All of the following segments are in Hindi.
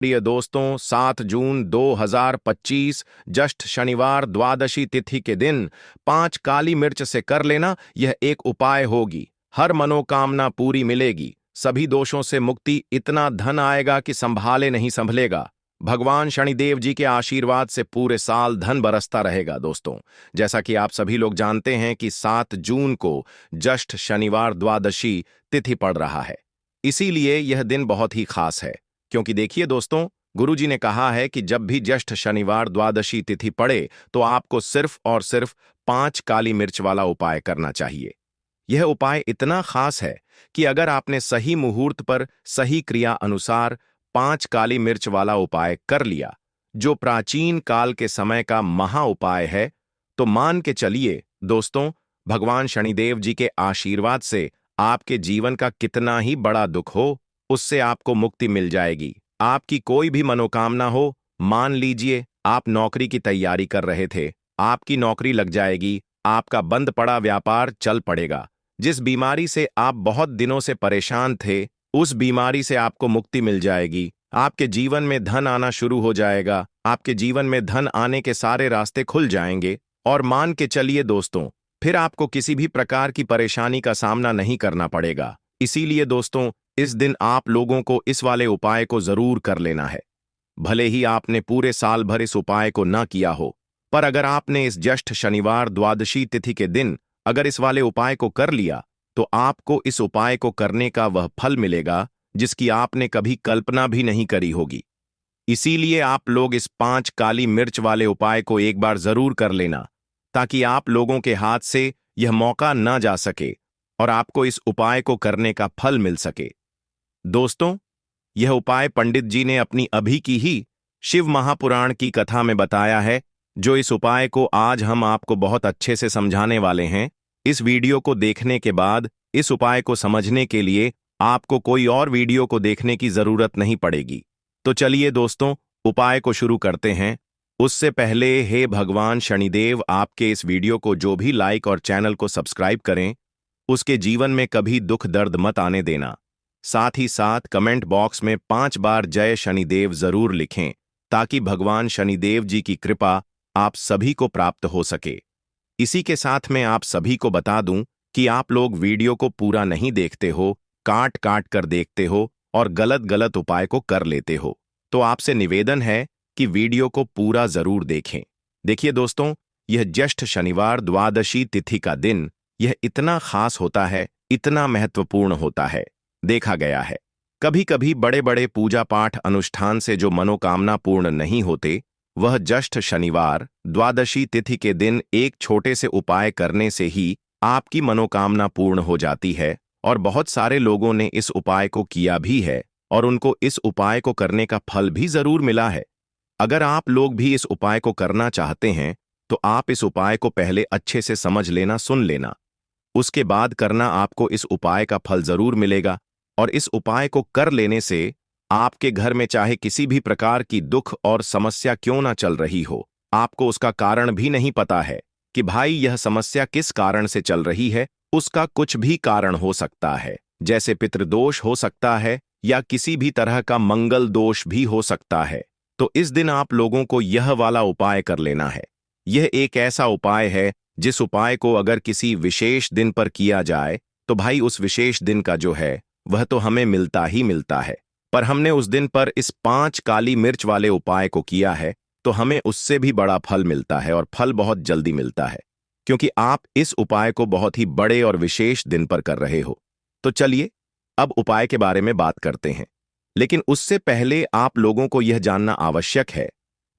प्रिय दोस्तों, 7 जून 2025 जस्ट शनिवार द्वादशी तिथि के दिन 5 काली मिर्च से कर लेना यह एक उपाय होगी। हर मनोकामना पूरी मिलेगी, सभी दोषों से मुक्ति, इतना धन आएगा कि संभाले नहीं संभलेगा। भगवान शनिदेव जी के आशीर्वाद से पूरे साल धन बरसता रहेगा। दोस्तों, जैसा कि आप सभी लोग जानते हैं कि 7 जून को जस्ट शनिवार द्वादशी तिथि पड़ रहा है, इसीलिए यह दिन बहुत ही खास है। क्योंकि देखिए दोस्तों, गुरुजी ने कहा है कि जब भी ज्येष्ठ शनिवार द्वादशी तिथि पड़े तो आपको सिर्फ और सिर्फ 5 काली मिर्च वाला उपाय करना चाहिए। यह उपाय इतना खास है कि अगर आपने सही मुहूर्त पर सही क्रिया अनुसार 5 काली मिर्च वाला उपाय कर लिया, जो प्राचीन काल के समय का महा उपाय है, तो मान के चलिए दोस्तों, भगवान शनिदेव जी के आशीर्वाद से आपके जीवन का कितना ही बड़ा दुख हो, उससे आपको मुक्ति मिल जाएगी। आपकी कोई भी मनोकामना हो, मान लीजिए आप नौकरी की तैयारी कर रहे थे, आपकी नौकरी लग जाएगी, आपका बंद पड़ा व्यापार चल पड़ेगा। जिस बीमारी से आप बहुत दिनों से परेशान थे, उस बीमारी से आपको मुक्ति मिल जाएगी। आपके जीवन में धन आना शुरू हो जाएगा, आपके जीवन में धन आने के सारे रास्ते खुल जाएंगे। और मान के चलिए दोस्तों, फिर आपको किसी भी प्रकार की परेशानी का सामना नहीं करना पड़ेगा। इसीलिए दोस्तों, इस दिन आप लोगों को इस वाले उपाय को जरूर कर लेना है। भले ही आपने पूरे साल भर इस उपाय को न किया हो, पर अगर आपने इस ज्येष्ठ शनिवार द्वादशी तिथि के दिन अगर इस वाले उपाय को कर लिया, तो आपको इस उपाय को करने का वह फल मिलेगा जिसकी आपने कभी कल्पना भी नहीं करी होगी। इसीलिए आप लोग इस 5 काली मिर्च वाले उपाय को एक बार जरूर कर लेना, ताकि आप लोगों के हाथ से यह मौका न जा सके और आपको इस उपाय को करने का फल मिल सके। दोस्तों, यह उपाय पंडित जी ने अपनी अभी की ही शिव महापुराण की कथा में बताया है, जो इस उपाय को आज हम आपको बहुत अच्छे से समझाने वाले हैं। इस वीडियो को देखने के बाद इस उपाय को समझने के लिए आपको कोई और वीडियो को देखने की जरूरत नहीं पड़ेगी। तो चलिए दोस्तों, उपाय को शुरू करते हैं। उससे पहले हे भगवान शनिदेव, आपके इस वीडियो को जो भी लाइक और चैनल को सब्सक्राइब करें, उसके जीवन में कभी दुख दर्द मत आने देना। साथ ही साथ कमेंट बॉक्स में 5 बार जय शनिदेव जरूर लिखें, ताकि भगवान शनिदेव जी की कृपा आप सभी को प्राप्त हो सके। इसी के साथ मैं आप सभी को बता दूं कि आप लोग वीडियो को पूरा नहीं देखते हो, काट काट कर देखते हो और गलत गलत उपाय को कर लेते हो। तो आपसे निवेदन है कि वीडियो को पूरा जरूर देखें। देखिए दोस्तों, यह ज्येष्ठ शनिवार द्वादशी तिथि का दिन यह इतना खास होता है, इतना महत्वपूर्ण होता है। देखा गया है, कभी कभी बड़े बड़े पूजा पाठ अनुष्ठान से जो मनोकामना पूर्ण नहीं होते, वह ज्येष्ठ शनिवार द्वादशी तिथि के दिन एक छोटे से उपाय करने से ही आपकी मनोकामना पूर्ण हो जाती है। और बहुत सारे लोगों ने इस उपाय को किया भी है और उनको इस उपाय को करने का फल भी जरूर मिला है। अगर आप लोग भी इस उपाय को करना चाहते हैं, तो आप इस उपाय को पहले अच्छे से समझ लेना, सुन लेना, उसके बाद करना। आपको इस उपाय का फल जरूर मिलेगा। और इस उपाय को कर लेने से आपके घर में चाहे किसी भी प्रकार की दुख और समस्या क्यों ना चल रही हो, आपको उसका कारण भी नहीं पता है कि भाई यह समस्या किस कारण से चल रही है, उसका कुछ भी कारण हो सकता है। जैसे पितृदोष हो सकता है या किसी भी तरह का मंगल दोष भी हो सकता है। तो इस दिन आप लोगों को यह वाला उपाय कर लेना है। यह एक ऐसा उपाय है जिस उपाय को अगर किसी विशेष दिन पर किया जाए, तो भाई उस विशेष दिन का जो है वह तो हमें मिलता ही मिलता है। पर हमने उस दिन पर इस 5 काली मिर्च वाले उपाय को किया है, तो हमें उससे भी बड़ा फल मिलता है और फल बहुत जल्दी मिलता है, क्योंकि आप इस उपाय को बहुत ही बड़े और विशेष दिन पर कर रहे हो। तो चलिए अब उपाय के बारे में बात करते हैं। लेकिन उससे पहले आप लोगों को यह जानना आवश्यक है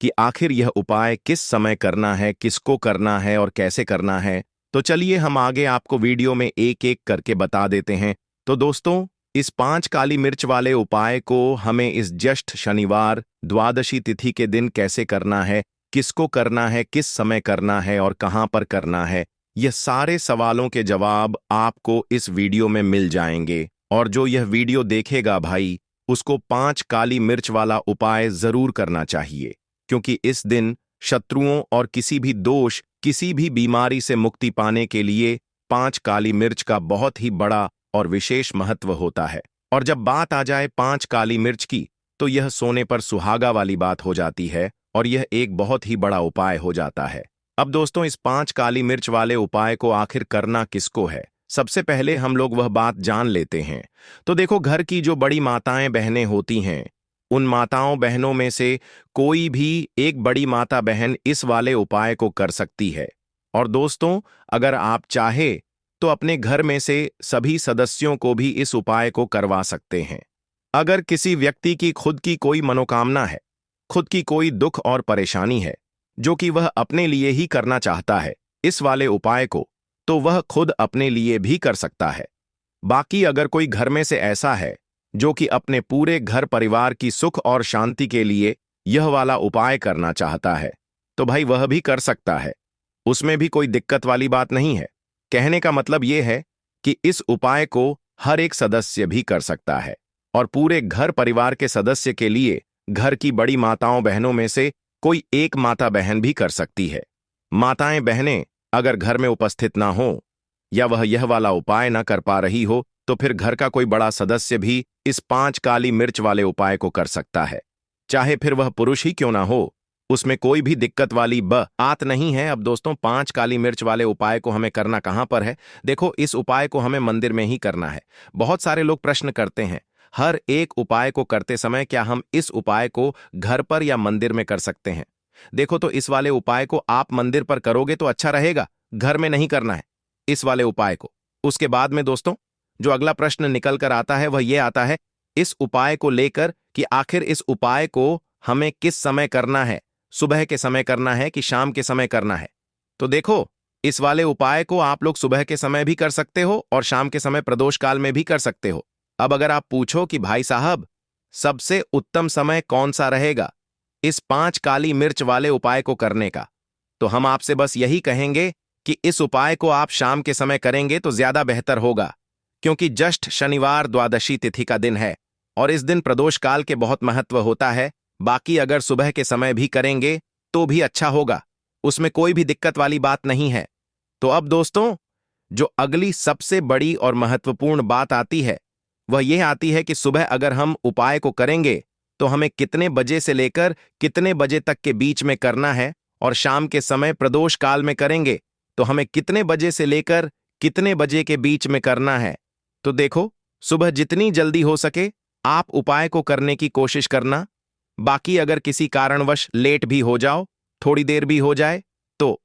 कि आखिर यह उपाय किस समय करना है, किसको करना है और कैसे करना है। तो चलिए हम आगे आपको वीडियो में एक एक करके बता देते हैं। तो दोस्तों, इस 5 काली मिर्च वाले उपाय को हमें इस ज्येष्ठ शनिवार द्वादशी तिथि के दिन कैसे करना है, किसको करना है, किस समय करना है और कहां पर करना है, यह सारे सवालों के जवाब आपको इस वीडियो में मिल जाएंगे। और जो यह वीडियो देखेगा भाई, उसको 5 काली मिर्च वाला उपाय जरूर करना चाहिए, क्योंकि इस दिन शत्रुओं और किसी भी दोष, किसी भी बीमारी से मुक्ति पाने के लिए 5 काली मिर्च का बहुत ही बड़ा और विशेष महत्व होता है। और जब बात आ जाए 5 काली मिर्च की, तो यह सोने पर सुहागा वाली बात हो जाती है और यह एक बहुत ही बड़ा उपाय हो जाता है। अब दोस्तों, इस 5 काली मिर्च वाले उपाय को आखिर करना किसको है, सबसे पहले हम लोग वह बात जान लेते हैं। तो देखो, घर की जो बड़ी माताएं बहनें होती हैं, उन माताओं बहनों में से कोई भी एक बड़ी माता बहन इस वाले उपाय को कर सकती है। और दोस्तों, अगर आप चाहे तो अपने घर में से सभी सदस्यों को भी इस उपाय को करवा सकते हैं। अगर किसी व्यक्ति की खुद की कोई मनोकामना है, खुद की कोई दुख और परेशानी है, जो कि वह अपने लिए ही करना चाहता है इस वाले उपाय को, तो वह खुद अपने लिए भी कर सकता है। बाकी अगर कोई घर में से ऐसा है जो कि अपने पूरे घर परिवार की सुख और शांति के लिए यह वाला उपाय करना चाहता है, तो भाई वह भी कर सकता है। उसमें भी कोई दिक्कत वाली बात नहीं है। कहने का मतलब यह है कि इस उपाय को हर एक सदस्य भी कर सकता है और पूरे घर परिवार के सदस्य के लिए घर की बड़ी माताओं बहनों में से कोई एक माता बहन भी कर सकती है। माताएं बहनें अगर घर में उपस्थित ना हो या वह यह वाला उपाय ना कर पा रही हो, तो फिर घर का कोई बड़ा सदस्य भी इस 5 काली मिर्च वाले उपाय को कर सकता है, चाहे फिर वह पुरुष ही क्यों ना हो। उसमें कोई भी दिक्कत वाली बात नहीं है। अब दोस्तों, 5 काली मिर्च वाले उपाय को हमें करना कहां पर है? देखो, इस उपाय को हमें मंदिर में ही करना है। बहुत सारे लोग प्रश्न करते हैं, हर एक उपाय को करते समय क्या हम इस उपाय को घर पर या मंदिर में कर सकते हैं? देखो, तो इस वाले उपाय को आप मंदिर पर करोगे तो अच्छा रहेगा, घर में नहीं करना है इस वाले उपाय को। उसके बाद में दोस्तों, जो अगला प्रश्न निकल कर आता है वह यह आता है इस उपाय को लेकर कि आखिर इस उपाय को हमें किस समय करना है, सुबह के समय करना है कि शाम के समय करना है? तो देखो, इस वाले उपाय को आप लोग सुबह के समय भी कर सकते हो और शाम के समय प्रदोष काल में भी कर सकते हो। अब अगर आप पूछो कि भाई साहब, सबसे उत्तम समय कौन सा रहेगा इस 5 काली मिर्च वाले उपाय को करने का, तो हम आपसे बस यही कहेंगे कि इस उपाय को आप शाम के समय करेंगे तो ज्यादा बेहतर होगा, क्योंकि जस्ट शनिवार द्वादशी तिथि का दिन है और इस दिन प्रदोष काल के बहुत महत्व होता है। बाकी अगर सुबह के समय भी करेंगे तो भी अच्छा होगा, उसमें कोई भी दिक्कत वाली बात नहीं है। तो अब दोस्तों, जो अगली सबसे बड़ी और महत्वपूर्ण बात आती है वह यह आती है कि सुबह अगर हम उपाय को करेंगे तो हमें कितने बजे से लेकर कितने बजे तक के बीच में करना है, और शाम के समय प्रदोष काल में करेंगे तो हमें कितने बजे से लेकर कितने बजे के बीच में करना है। तो देखो, सुबह जितनी जल्दी हो सके आप उपाय को करने की कोशिश करना। बाकी अगर किसी कारणवश लेट भी हो जाओ, थोड़ी देर भी हो जाए, तो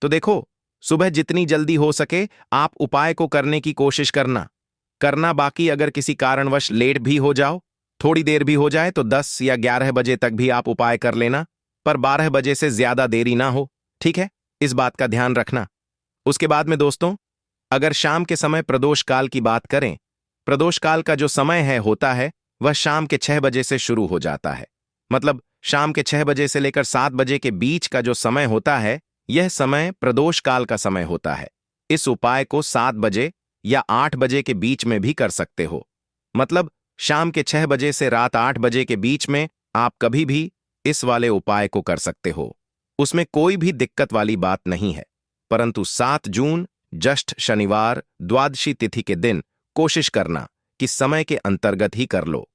देखो, सुबह जितनी जल्दी हो सके आप उपाय को करने की कोशिश करना। बाकी अगर किसी कारणवश लेट भी हो जाओ, थोड़ी देर भी हो जाए, तो 10 या 11 बजे तक भी आप उपाय कर लेना, पर 12 बजे से ज्यादा देरी ना हो, ठीक है? इस बात का ध्यान रखना। उसके बाद में दोस्तों, अगर शाम के समय प्रदोष काल की बात करें, प्रदोष काल का जो समय होता है वह शाम के 6 बजे से शुरू हो जाता है। मतलब शाम के 6 बजे से लेकर 7 बजे के बीच का जो समय होता है, यह समय प्रदोष काल का समय होता है। इस उपाय को 7 बजे या 8 बजे के बीच में भी कर सकते हो। मतलब शाम के 6 बजे से रात 8 बजे के बीच में आप कभी भी इस वाले उपाय को कर सकते हो, उसमें कोई भी दिक्कत वाली बात नहीं है। परंतु 7 जून जस्ट शनिवार द्वादशी तिथि के दिन कोशिश करना कि समय के अंतर्गत ही कर लो।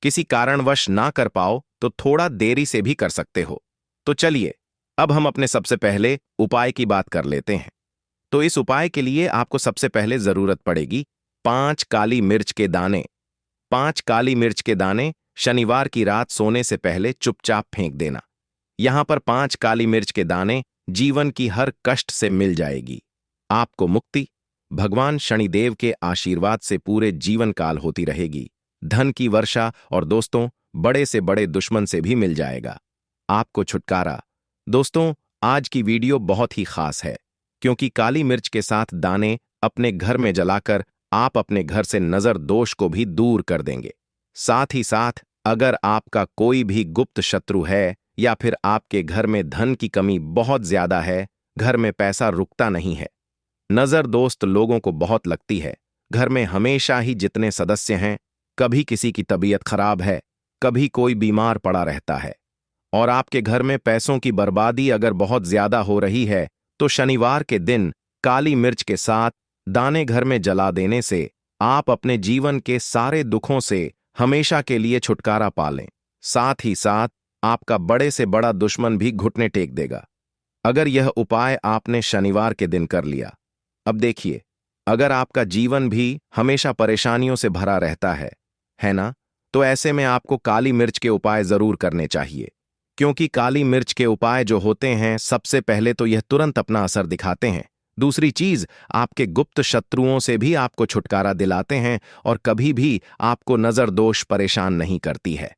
किसी कारणवश ना कर पाओ तो थोड़ा देरी से भी कर सकते हो। तो चलिए, अब हम अपने सबसे पहले उपाय की बात कर लेते हैं। तो इस उपाय के लिए आपको सबसे पहले जरूरत पड़ेगी 5 काली मिर्च के दाने। 5 काली मिर्च के दाने शनिवार की रात सोने से पहले चुपचाप फेंक देना। यहां पर 5 काली मिर्च के दाने जीवन की हर कष्ट से मिल जाएगी। आपको मुक्ति भगवान शनिदेव के आशीर्वाद से पूरे जीवन काल होती रहेगी। धन की वर्षा और दोस्तों, बड़े से बड़े दुश्मन से भी मिल जाएगा। आपको छुटकारा। दोस्तों, आज की वीडियो बहुत ही खास है, क्योंकि काली मिर्च के साथ दाने अपने घर में जलाकर आप अपने घर से नजर दोष को भी दूर कर देंगे। साथ ही साथ अगर आपका कोई भी गुप्त शत्रु है या फिर आपके घर में धन की कमी बहुत ज्यादा है, घर में पैसा रुकता नहीं है, नजर दोस्त लोगों को बहुत लगती है, घर में हमेशा ही जितने सदस्य हैं, कभी किसी की तबीयत खराब है, कभी कोई बीमार पड़ा रहता है, और आपके घर में पैसों की बर्बादी अगर बहुत ज्यादा हो रही है, तो शनिवार के दिन काली मिर्च के साथ दाने घर में जला देने से आप अपने जीवन के सारे दुखों से हमेशा के लिए छुटकारा पा लें। साथ ही साथ आपका बड़े से बड़ा दुश्मन भी घुटने टेक देगा। अगर यह उपाय आपने शनिवार के दिन कर लिया। अब देखिए, अगर आपका जीवन भी हमेशा परेशानियों से भरा रहता है ना, तो ऐसे में आपको काली मिर्च के उपाय जरूर करने चाहिए। क्योंकि काली मिर्च के उपाय जो होते हैं, सबसे पहले तो यह तुरंत अपना असर दिखाते हैं। दूसरी चीज, आपके गुप्त शत्रुओं से भी आपको छुटकारा दिलाते हैं और कभी भी आपको नजर दोष परेशान नहीं करती है।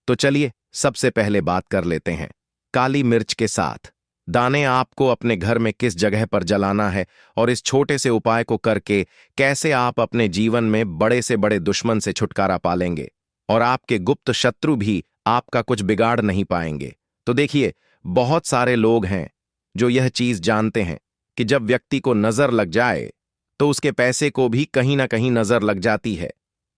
तो चलिए सबसे पहले बात कर लेते हैं काली मिर्च के साथ दाने आपको अपने घर में किस जगह पर जलाना है और इस छोटे से उपाय को करके कैसे आप अपने जीवन में बड़े से बड़े दुश्मन से छुटकारा पालेंगे और आपके गुप्त शत्रु भी आपका कुछ बिगाड़ नहीं पाएंगे। तो देखिए, बहुत सारे लोग हैं जो यह चीज जानते हैं कि जब व्यक्ति को नजर लग जाए तो उसके पैसे को भी कहीं ना कहीं नजर लग जाती है,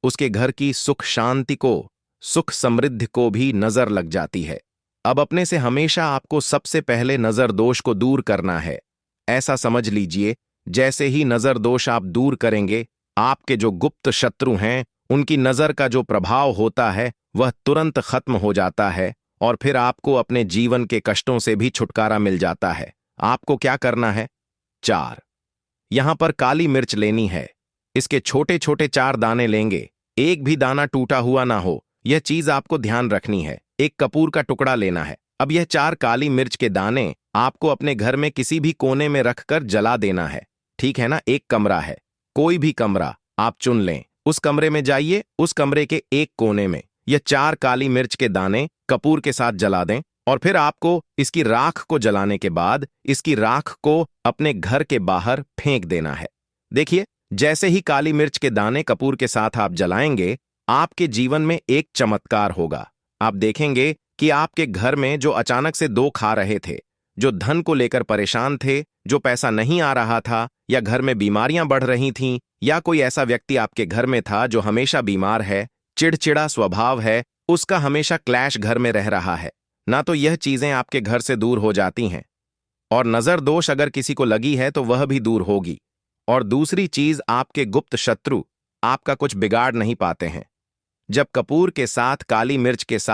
उसके घर की सुख शांति को, सुख समृद्धि को भी नजर लग जाती है। अब अपने से हमेशा आपको सबसे पहले नजर दोष को दूर करना है। ऐसा समझ लीजिए, जैसे ही नजर दोष आप दूर करेंगे, आपके जो गुप्त शत्रु हैं उनकी नजर का जो प्रभाव होता है वह तुरंत खत्म हो जाता है और फिर आपको अपने जीवन के कष्टों से भी छुटकारा मिल जाता है। आपको क्या करना है? 4 यहां पर काली मिर्च लेनी है। इसके छोटे छोटे 4 दाने लेंगे, एक भी दाना टूटा हुआ ना हो, यह चीज आपको ध्यान रखनी है। एक कपूर का टुकड़ा लेना है। अब यह 4 काली मिर्च के दाने आपको अपने घर में किसी भी कोने में रखकर जला देना है। ठीक है ना? एक कमरा है, कोई भी कमरा आप चुन लें, उस कमरे में जाइए, उस कमरे के एक कोने में यह 4 काली मिर्च के दाने कपूर के साथ जला दें और फिर आपको इसकी राख को जलाने के बाद इसकी राख को अपने घर के बाहर फेंक देना है। देखिए, जैसे ही काली मिर्च के दाने कपूर के साथ आप जलाएंगे, आपके जीवन में एक चमत्कार होगा। आप देखेंगे कि आपके घर में जो अचानक से 2 खा रहे थे, जो धन को लेकर परेशान थे, जो पैसा नहीं आ रहा था, या घर में बीमारियां बढ़ रही थीं, या कोई ऐसा व्यक्ति आपके घर में था जो हमेशा बीमार है, चिड़चिड़ा स्वभाव है, उसका हमेशा क्लैश घर में रह रहा है ना, तो यह चीजें आपके घर से दूर हो जाती हैं। और नजर दोष अगर किसी को लगी है तो वह भी दूर होगी। और दूसरी चीज, आपके गुप्त शत्रु आपका कुछ बिगाड़ नहीं पाते हैं। जब कपूर के साथ काली मिर्च के साथ